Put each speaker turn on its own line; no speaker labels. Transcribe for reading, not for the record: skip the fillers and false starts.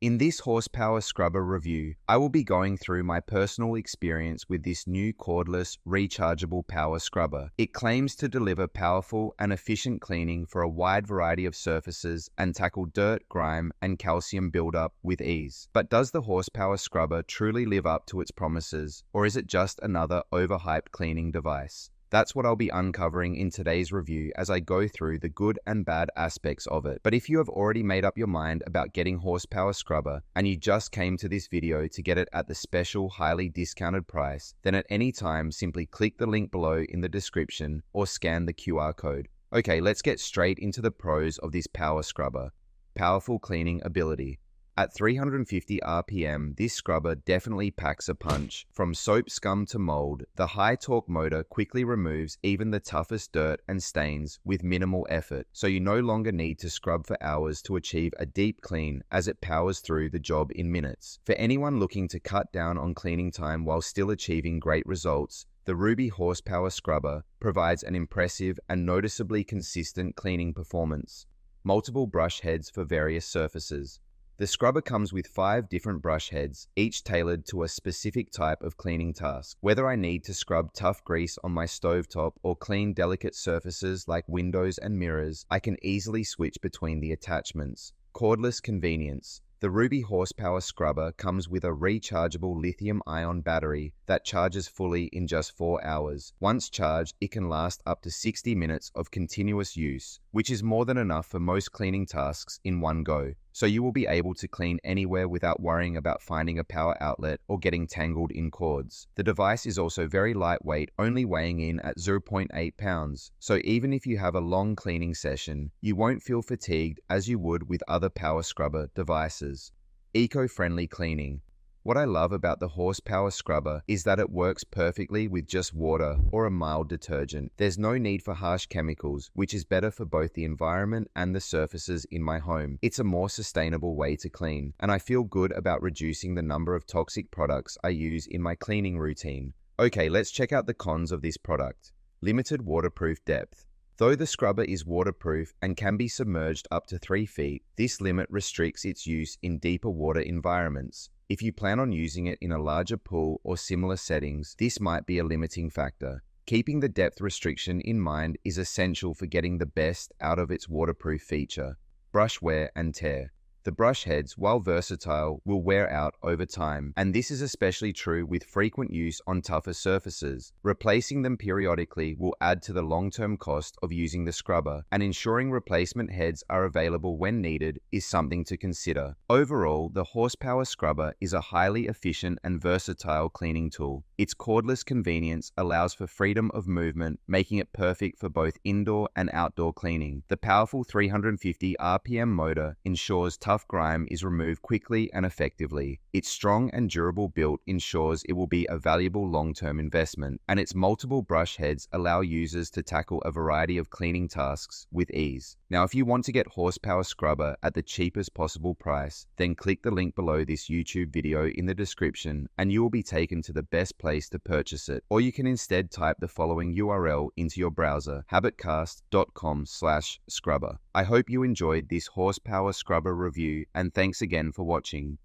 In this horsepower scrubber review, I will be going through my personal experience with this new cordless, rechargeable power scrubber. It claims to deliver powerful and efficient cleaning for a wide variety of surfaces and tackle dirt, grime, and calcium buildup with ease. But does the horsepower scrubber truly live up to its promises, or is it just another overhyped cleaning device? That's what I'll be uncovering in today's review as I go through the good and bad aspects of it. But if you have already made up your mind about getting horsepower scrubber and you just came to this video to get it at the special highly discounted price, then at any time simply click the link below in the description or scan the QR code. Okay, let's get straight into the pros of this power scrubber. Powerful cleaning ability. At 350 RPM, this scrubber definitely packs a punch. From soap scum to mold, the high-torque motor quickly removes even the toughest dirt and stains with minimal effort, so you no longer need to scrub for hours to achieve a deep clean as it powers through the job in minutes. For anyone looking to cut down on cleaning time while still achieving great results, the Ruby horsepower scrubber provides an impressive and noticeably consistent cleaning performance. Multiple brush heads for various surfaces. The scrubber comes with 5 different brush heads, each tailored to a specific type of cleaning task. Whether I need to scrub tough grease on my stovetop or clean delicate surfaces like windows and mirrors, I can easily switch between the attachments. Cordless Convenience. The Ruby horsepower scrubber comes with a rechargeable lithium-ion battery that charges fully in just 4 hours. Once charged, it can last up to 60 minutes of continuous use, which is more than enough for most cleaning tasks in one go. So you will be able to clean anywhere without worrying about finding a power outlet or getting tangled in cords. The device is also very lightweight, only weighing in at 0.8 pounds. So even if you have a long cleaning session, you won't feel fatigued as you would with other power scrubber devices. Eco-friendly cleaning. What I love about the horsepower scrubber is that it works perfectly with just water or a mild detergent. There's no need for harsh chemicals, which is better for both the environment and the surfaces in my home. It's a more sustainable way to clean, and I feel good about reducing the number of toxic products I use in my cleaning routine. Okay, let's check out the cons of this product. Limited waterproof depth. Though the scrubber is waterproof and can be submerged up to 3 feet, this limit restricts its use in deeper water environments. If you plan on using it in a larger pool or similar settings, this might be a limiting factor. Keeping the depth restriction in mind is essential for getting the best out of its waterproof feature. Brush wear and tear. The brush heads, while versatile, will wear out over time, and this is especially true with frequent use on tougher surfaces. Replacing them periodically will add to the long-term cost of using the scrubber, and ensuring replacement heads are available when needed is something to consider. Overall, the horsepower scrubber is a highly efficient and versatile cleaning tool. Its cordless convenience allows for freedom of movement, making it perfect for both indoor and outdoor cleaning. The powerful 350 RPM motor ensures tough grime is removed quickly and effectively. Its strong and durable build ensures it will be a valuable long-term investment, and its multiple brush heads allow users to tackle a variety of cleaning tasks with ease. Now, if you want to get horsepower scrubber at the cheapest possible price, then click the link below this YouTube video in the description and you will be taken to the best place to purchase it. Or you can instead type the following URL into your browser, habitcast.com/scrubber. I hope you enjoyed this horsepower scrubber review, and thanks again for watching.